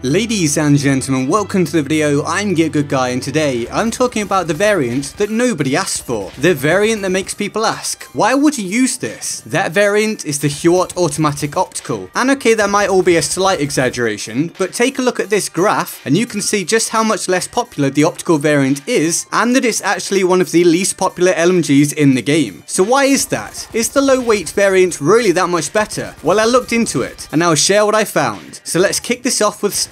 Ladies and gentlemen, welcome to the video. I'm GetGoodGuy, and today I'm talking about the variant that nobody asked for. The variant that makes people ask, why would you use this? That variant is the Huot Automatic Optical. And okay, that might all be a slight exaggeration, but take a look at this graph and you can see just how much less popular the optical variant is, and that it's actually one of the least popular LMGs in the game. So why is that? Is the low weight variant really that much better? Well, I looked into it and I'll share what I found. So let's kick this off with stats.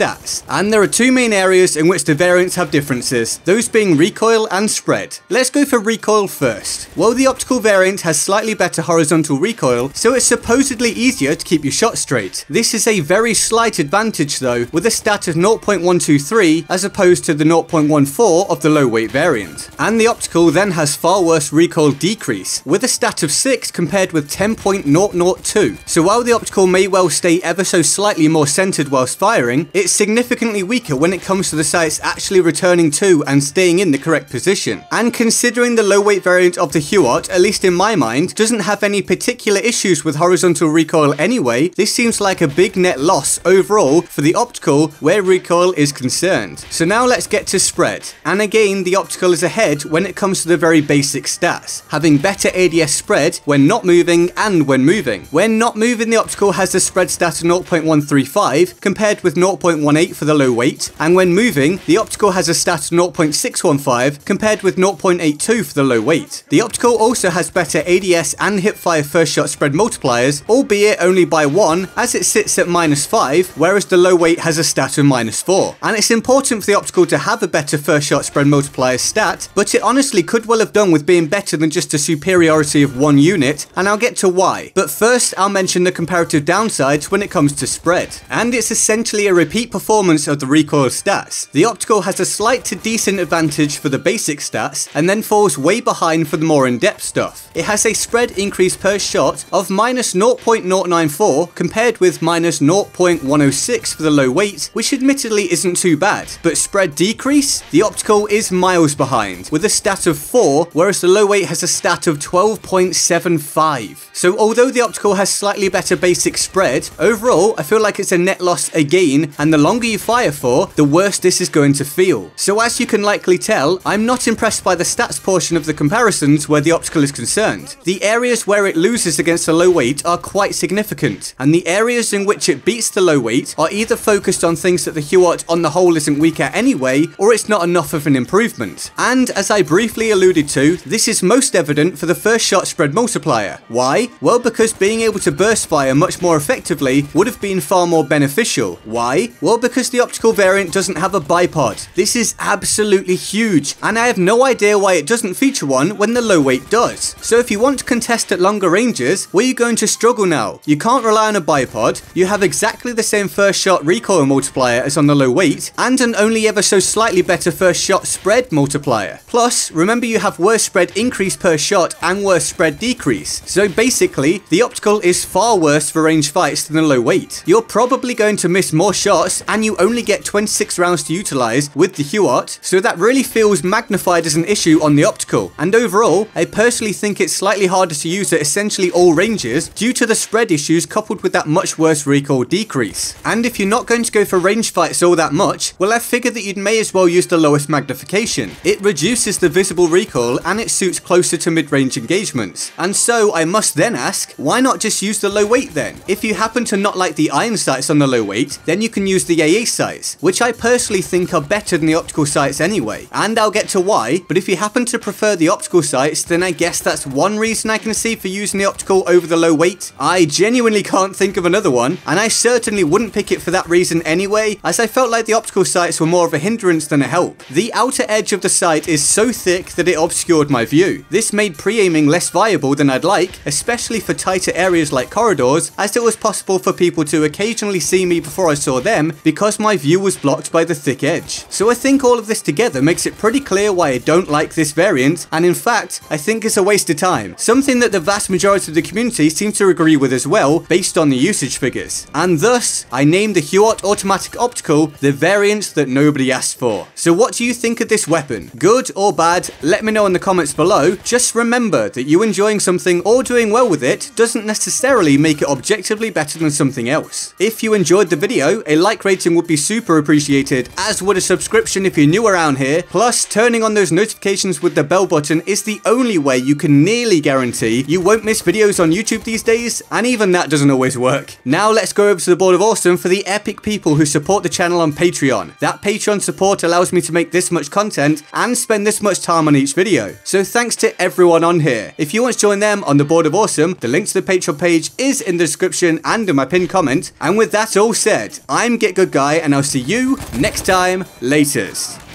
And there are two main areas in which the variants have differences, those being recoil and spread. Let's go for recoil first. Well, the optical variant has slightly better horizontal recoil, so it's supposedly easier to keep your shot straight. This is a very slight advantage though, with a stat of 0.123 as opposed to the 0.14 of the low weight variant. And the optical then has far worse recoil decrease, with a stat of 6 compared with 10.002. So while the optical may well stay ever so slightly more centered whilst firing, it's significantly weaker when it comes to the sights actually returning to and staying in the correct position. And considering the low weight variant of the Huot, at least in my mind, doesn't have any particular issues with horizontal recoil anyway, this seems like a big net loss overall for the optical where recoil is concerned. So now let's get to spread. And again, the optical is ahead when it comes to the very basic stats, having better ADS spread when not moving and when moving. When not moving, the optical has a spread stat of 0.135 compared with 0.18 for the low weight, and when moving, the optical has a stat of 0.615 compared with 0.82 for the low weight. The optical also has better ADS and hipfire first shot spread multipliers, albeit only by 1 as it sits at -5, whereas the low weight has a stat of -4. And it's important for the optical to have a better first shot spread multiplier stat, but it honestly could well have done with being better than just a superiority of 1 unit, and I'll get to why. But first, I'll mention the comparative downsides when it comes to spread. And it's essentially a repeat performance of the recoil stats. The optical has a slight to decent advantage for the basic stats, and then falls way behind for the more in-depth stuff. It has a spread increase per shot of -0.094 compared with -0.106 for the low weight, which admittedly isn't too bad. But spread decrease? The optical is miles behind, with a stat of 4, whereas the low weight has a stat of 12.75. So although the optical has slightly better basic spread, overall I feel like it's a net loss again, and the longer you fire for, the worse this is going to feel. So as you can likely tell, I'm not impressed by the stats portion of the comparisons where the optical is concerned. The areas where it loses against the low weight are quite significant, and the areas in which it beats the low weight are either focused on things that the Huot on the whole isn't weak at anyway, or it's not enough of an improvement. And as I briefly alluded to, this is most evident for the first shot spread multiplier. Why? Well, because being able to burst fire much more effectively would have been far more beneficial. Why? Well, because the optical variant doesn't have a bipod. This is absolutely huge, and I have no idea why it doesn't feature one when the low weight does. So if you want to contest at longer ranges, well, you're going to struggle now. You can't rely on a bipod, you have exactly the same first shot recoil multiplier as on the low weight, and an only ever so slightly better first shot spread multiplier. Plus, remember you have worse spread increase per shot and worse spread decrease. So basically, the optical is far worse for range fights than the low weight. You're probably going to miss more shots, and you only get 26 rounds to utilize with the Huot, so that really feels magnified as an issue on the optical. And overall, I personally think it's slightly harder to use at essentially all ranges due to the spread issues coupled with that much worse recoil decrease. And if you're not going to go for range fights all that much, well, I figured that you'd may as well use the lowest magnification. It reduces the visible recoil and it suits closer to mid-range engagements. And so I must then ask, why not just use the low weight then? If you happen to not like the iron sights on the low weight, then you can use the AA sights, which I personally think are better than the optical sights anyway. And I'll get to why, but if you happen to prefer the optical sights, then I guess that's one reason I can see for using the optical over the low weight. I genuinely can't think of another one, and I certainly wouldn't pick it for that reason anyway, as I felt like the optical sights were more of a hindrance than a help. The outer edge of the sight is so thick that it obscured my view. This made pre-aiming less viable than I'd like, especially for tighter areas like corridors, as it was possible for people to occasionally see me before I saw them because my view was blocked by the thick edge. So I think all of this together makes it pretty clear why I don't like this variant, and in fact, I think it's a waste of time. Something that the vast majority of the community seems to agree with as well, based on the usage figures. And thus, I named the Huot Automatic Optical the variant that nobody asked for. So what do you think of this weapon? Good or bad? Let me know in the comments below. Just remember that you enjoying something or doing well with it doesn't necessarily make it objectively better than something else. If you enjoyed the video, a like like rating would be super appreciated, as would a subscription if you're new around here. Plus, turning on those notifications with the bell button is the only way you can nearly guarantee you won't miss videos on YouTube these days, and even that doesn't always work. Now let's go over to the board of awesome for the epic people who support the channel on Patreon. That Patreon support allows me to make this much content and spend this much time on each video. So thanks to everyone on here. If you want to join them on the board of awesome, the link to the Patreon page is in the description and in my pinned comment. And with that all said, I'm GetGoodGuy, and I'll see you next time. Laters.